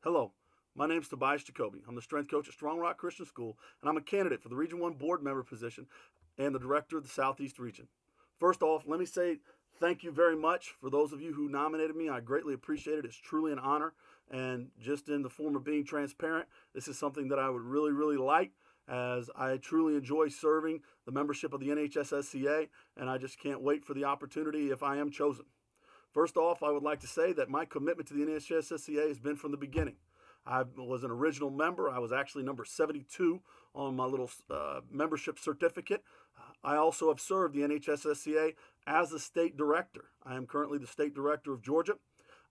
Hello, my name is Tobias Jacobi. I'm the strength coach at Strong Rock Christian School, and I'm a candidate for the Region 1 board member position and the director of the Southeast Region. First off, let me say thank you very much for those of you who nominated me. I greatly appreciate it. It's truly an honor, and just in the form of being transparent, this is something that I would really like, as I truly enjoy serving the membership of the NHSSCA, and I just can't wait for the opportunity if I am chosen. First off, I would like to say that my commitment to the NHSSCA has been from the beginning. I was an original member. I was actually number 72 on my little membership certificate. I also have served the NHSSCA as the state director. I am currently the state director of Georgia.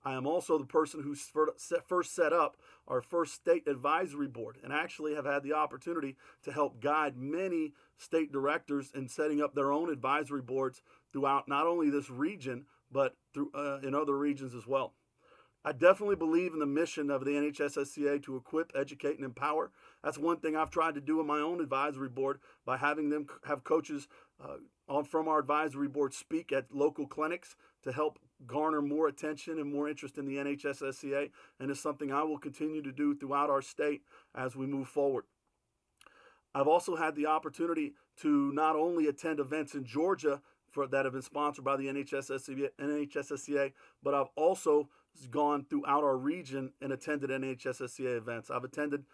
I am also the person who first set up our first state advisory board, and actually have had the opportunity to help guide many state directors in setting up their own advisory boards throughout not only this region, but in other regions as well. I definitely believe in the mission of the NHSSCA to equip, educate, and empower. That's one thing I've tried to do in my own advisory board by having them have coaches from our advisory board speak at local clinics to help garner more attention and more interest in the NHSSCA, and it's something I will continue to do throughout our state as we move forward. I've also had the opportunity to not only attend events in Georgia that have been sponsored by the NHSSCA, but I've also gone throughout our region and attended NHSSCA events. I've attended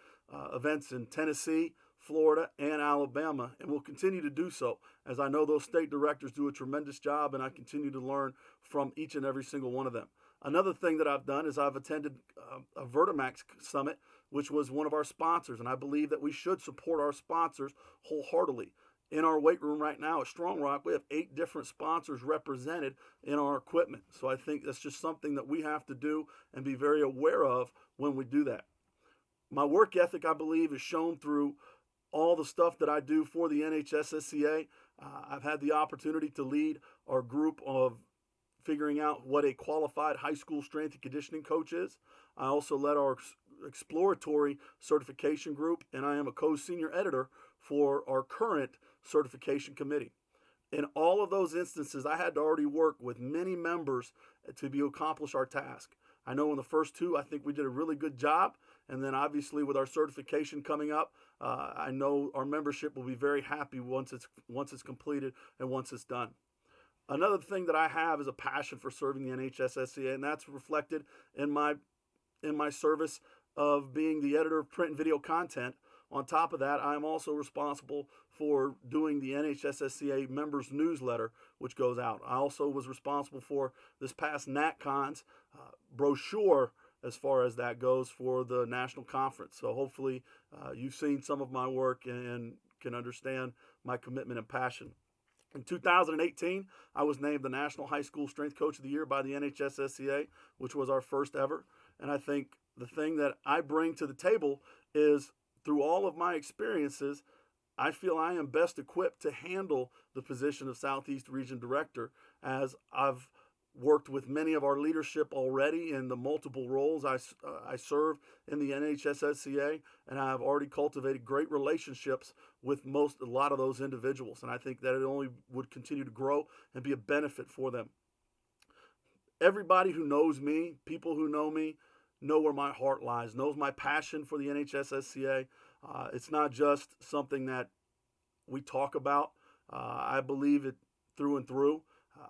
events in Tennessee, Florida, and Alabama, and will continue to do so, as I know those state directors do a tremendous job, and I continue to learn from each and every single one of them. Another thing that I've done is I've attended a Vertimax Summit, which was one of our sponsors, and I believe that we should support our sponsors wholeheartedly. In our weight room right now at Strong Rock, we have 8 different sponsors represented in our equipment. So I think that's just something that we have to do and be very aware of when we do that. My work ethic, I believe, is shown through all the stuff that I do for the NHSSCA. I've had the opportunity to lead our group of figuring out what a qualified high school strength and conditioning coach is. I also led our exploratory certification group, and I am a co-senior editor for our current certification committee. In all of those instances, I had to already work with many members to accomplish our task. I know in the first 2, I think we did a really good job, and then obviously with our certification coming up, I know our membership will be very happy once it's completed and once it's done. Another thing that I have is a passion for serving the NHSSCA, and that's reflected in my service of being the editor of print and video content. On top of that, I am also responsible for doing the NHSSCA members newsletter, which goes out. I also was responsible for this past NatCon's brochure, as far as that goes, for the national conference. So hopefully you've seen some of my work and can understand my commitment and passion. In 2018, I was named the National High School Strength Coach of the Year by the NHSSCA, which was our first ever. And I think the thing that I bring to the table is, through all of my experiences, I feel I am best equipped to handle the position of Southeast Region Director, as I've worked with many of our leadership already in the multiple roles I serve in the NHSSCA, and I've already cultivated great relationships with a lot of those individuals, and I think that it only would continue to grow and be a benefit for them. Everybody who knows me, people who know me, know where my heart lies, knows my passion for the NHSSCA. It's not just something that we talk about. I believe it through and through.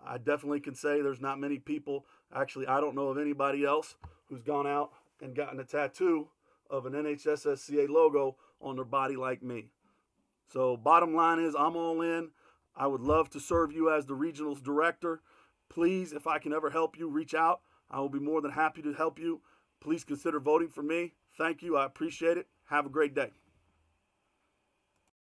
I definitely can say there's not many people, actually I don't know of anybody else who's gone out and gotten a tattoo of an NHSSCA logo on their body like me. So bottom line is, I'm all in. I would love to serve you as the regionals director. Please, if I can ever help you, reach out. I will be more than happy to help you. Please consider voting for me. Thank you. I appreciate it. Have a great day.